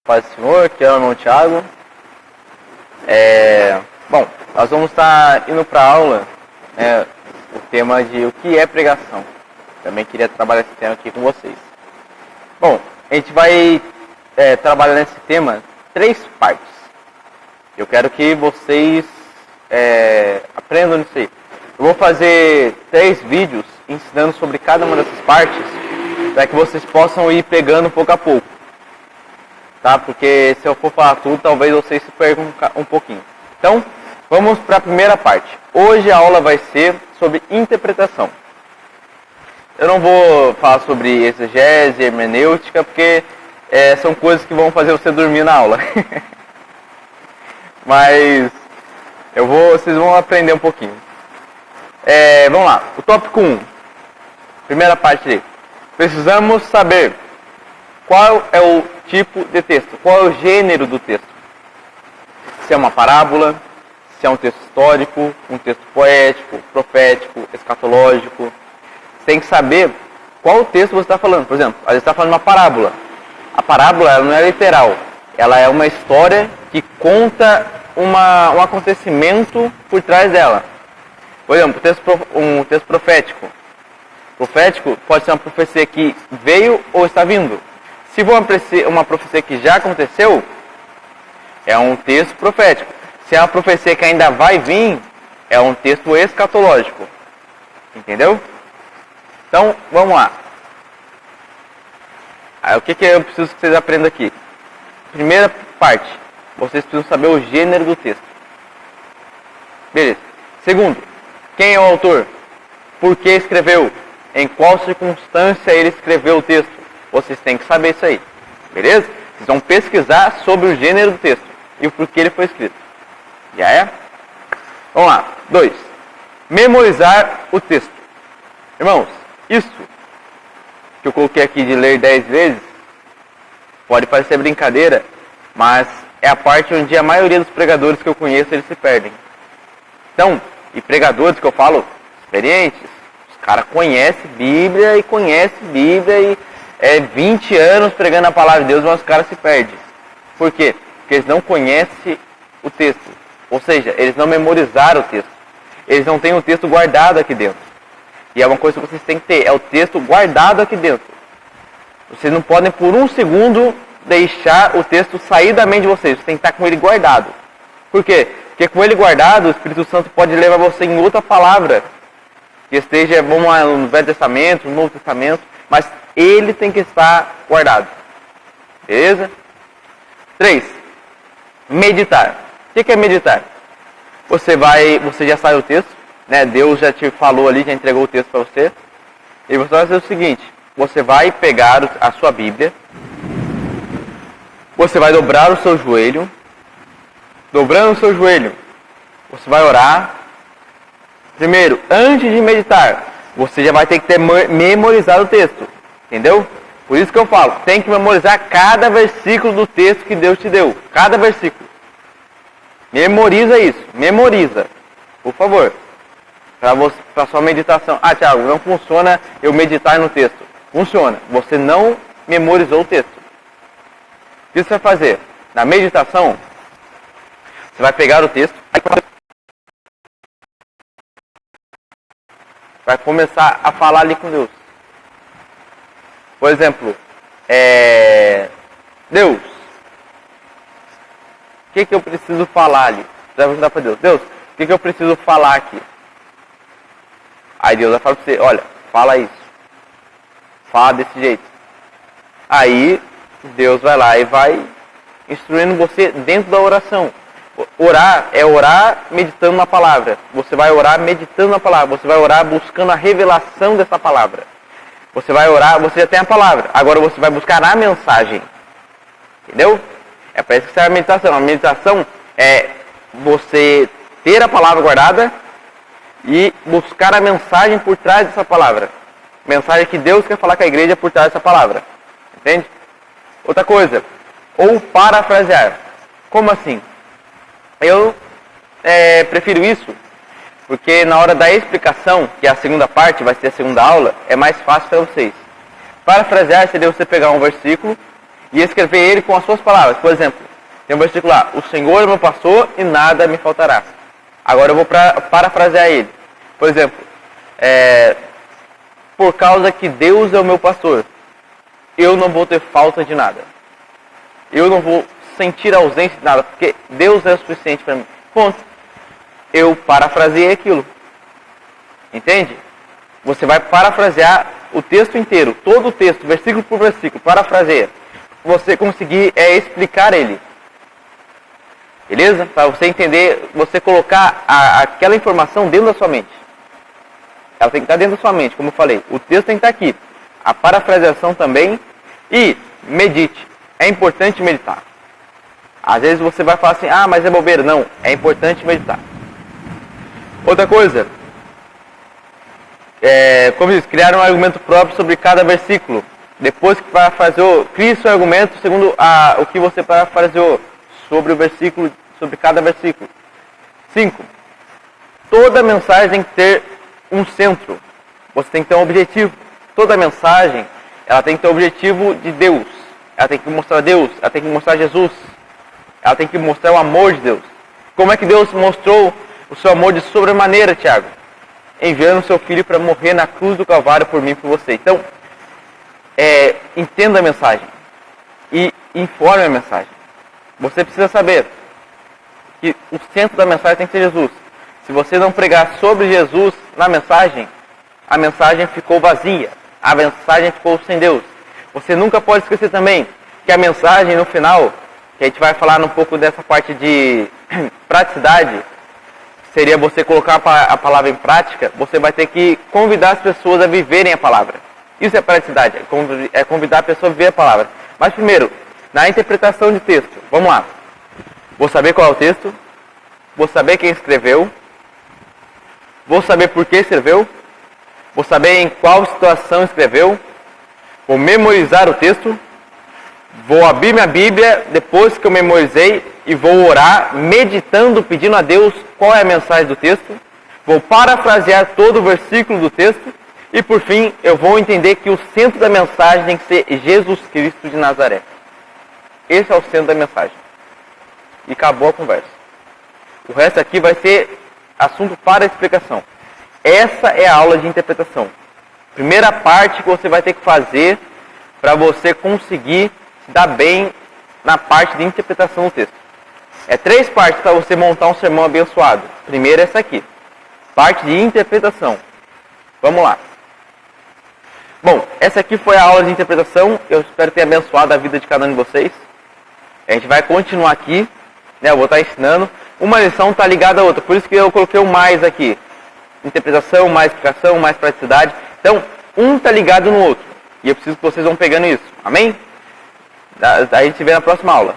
Paz do Senhor, que é o irmão Thiago. Bom, nós vamos estar indo para a aula, o tema de o que é pregação. Também queria trabalhar esse tema aqui com vocês. Bom, a gente vai trabalhar nesse tema 3 partes. Eu quero que vocês aprendam nisso aí. Eu vou fazer 3 vídeos ensinando sobre cada uma dessas partes, para que vocês possam ir pegando pouco a pouco. Tá? Porque se eu for falar tudo, talvez vocês se percam um pouquinho. Então, vamos para a primeira parte. Hoje a aula vai ser sobre interpretação. Eu não vou falar sobre exegese, hermenêutica, porque são coisas que vão fazer você dormir na aula. Mas vocês vão aprender um pouquinho. Vamos lá, o tópico 1. Primeira parte aí. Precisamos saber qual é o tipo de texto, qual é o gênero do texto. Se é uma parábola, se é um texto histórico, um texto poético, profético, escatológico. Você tem que saber qual texto você está falando. Por exemplo, às vezes você está falando uma parábola. A parábola ela não é literal, ela é uma história que conta um acontecimento por trás dela. Por exemplo, um texto profético. Profético pode ser uma profecia que veio ou está vindo. Se for uma profecia que já aconteceu, é um texto profético. Se é uma profecia que ainda vai vir, é um texto escatológico. Entendeu? Então, vamos lá. O que eu preciso que vocês aprendam aqui? Primeira parte, vocês precisam saber o gênero do texto. Beleza. Segundo, quem é o autor? Por que escreveu? Em qual circunstância ele escreveu o texto? Vocês têm que saber isso aí. Beleza? Vocês vão pesquisar sobre o gênero do texto e o porquê ele foi escrito. Já é? Vamos lá. 2. Memorizar o texto. Irmãos, isso que eu coloquei aqui de ler 10 vezes pode parecer brincadeira, mas é a parte onde a maioria dos pregadores que eu conheço, eles se perdem. Então, e pregadores que eu falo, experientes, os caras conhecem Bíblia e 20 anos pregando a palavra de Deus, mas os caras se perdem. Por quê? Porque eles não conhecem o texto. Ou seja, eles não memorizaram o texto. Eles não têm o texto guardado aqui dentro. E é uma coisa que vocês têm que ter, é o texto guardado aqui dentro. Vocês não podem por um segundo deixar o texto sair da mente de vocês. Vocês têm que estar com ele guardado. Por quê? Porque com ele guardado, o Espírito Santo pode levar você em outra palavra. Que esteja, vamos lá, no Velho Testamento, no Novo Testamento. Mas ele tem que estar guardado. Beleza? 3. Meditar. O que é meditar? Você já sabe o texto, né? Deus já te falou ali, já entregou o texto para você. E você vai fazer o seguinte: você vai pegar a sua Bíblia, você vai dobrar o seu joelho. Dobrando o seu joelho, você vai orar. Primeiro, antes de meditar, você já vai ter que ter memorizado o texto. Entendeu? Por isso que eu falo, tem que memorizar cada versículo do texto que Deus te deu. Cada versículo. Memoriza isso. Memoriza. Por favor. Para sua meditação. Ah, Thiago, não funciona eu meditar no texto. Funciona. Você não memorizou o texto. O que você vai fazer? Na meditação, você vai pegar o texto, vai começar a falar ali com Deus. Por exemplo, Deus, o que eu preciso falar ali? Você vai perguntar para Deus, Deus, o que eu preciso falar aqui? Aí Deus vai falar para você, olha, fala isso. Fala desse jeito. Aí Deus vai lá e vai instruindo você dentro da oração. Orar é orar meditando na palavra. Você vai orar meditando na palavra. Você vai orar buscando a revelação dessa palavra. Você vai orar, você já tem a palavra. Agora você vai buscar a mensagem. Entendeu? É para isso que serve a meditação. A meditação é você ter a palavra guardada e buscar a mensagem por trás dessa palavra. Mensagem que Deus quer falar com a igreja por trás dessa palavra. Entende? Outra coisa. Ou parafrasear. Como assim? Eu prefiro isso, porque na hora da explicação, que é a segunda parte, vai ser a segunda aula, é mais fácil para vocês. Parafrasear seria você pegar um versículo e escrever ele com as suas palavras. Por exemplo, tem um versículo lá: o Senhor é meu pastor e nada me faltará. Agora eu vou parafrasear ele. Por exemplo, por causa que Deus é o meu pastor, eu não vou ter falta de nada. Eu não vou sentir ausência de nada, porque Deus é o suficiente para mim. Ponto. Eu parafraseei aquilo. Entende? Você vai parafrasear o texto inteiro, todo o texto, versículo por versículo, parafraseia. Você conseguir explicar ele. Beleza? Para você entender, você colocar aquela informação dentro da sua mente. Ela tem que estar dentro da sua mente, como eu falei. O texto tem que estar aqui. A parafraseação também. E medite. É importante meditar. Às vezes você vai falar assim, mas é bobeira. Não, é importante meditar. Outra coisa. Como diz, criar um argumento próprio sobre cada versículo. Depois que parafraseou, crie seu argumento segundo o que você parafraseou sobre o versículo, sobre cada versículo. 5. Toda mensagem tem que ter um centro. Você tem que ter um objetivo. Toda mensagem, ela tem que ter o objetivo de Deus. Ela tem que mostrar Deus, ela tem que mostrar Jesus. Ela tem que mostrar o amor de Deus. Como é que Deus mostrou o seu amor de sobremaneira, Tiago? Enviando o seu filho para morrer na cruz do Calvário por mim e por você. Então, entenda a mensagem e informe a mensagem. Você precisa saber que o centro da mensagem tem que ser Jesus. Se você não pregar sobre Jesus na mensagem, a mensagem ficou vazia. A mensagem ficou sem Deus. Você nunca pode esquecer também que a mensagem no final, que a gente vai falar um pouco dessa parte de praticidade, seria você colocar a palavra em prática, você vai ter que convidar as pessoas a viverem a palavra. Isso é praticidade, é convidar a pessoa a viver a palavra. Mas primeiro, na interpretação de texto, vamos lá. Vou saber qual é o texto, vou saber quem escreveu, vou saber por que escreveu, vou saber em qual situação escreveu, vou memorizar o texto, vou abrir minha Bíblia depois que eu memorizei e vou orar, meditando, pedindo a Deus qual é a mensagem do texto, vou parafrasear todo o versículo do texto e, por fim, eu vou entender que o centro da mensagem tem que ser Jesus Cristo de Nazaré. Esse é o centro da mensagem. E acabou a conversa. O resto aqui vai ser assunto para explicação. Essa é a aula de interpretação. Primeira parte que você vai ter que fazer para você conseguir se dar bem na parte de interpretação do texto. 3 partes para você montar um sermão abençoado. Primeiro essa aqui. Parte de interpretação. Vamos lá. Bom, essa aqui foi a aula de interpretação. Eu espero ter abençoado a vida de cada um de vocês. A gente vai continuar aqui. Eu vou estar ensinando. Uma lição está ligada à outra. Por isso que eu coloquei o mais aqui. Interpretação, mais explicação, mais praticidade. Então, um está ligado no outro. E eu preciso que vocês vão pegando isso. Amém? A gente se vê na próxima aula.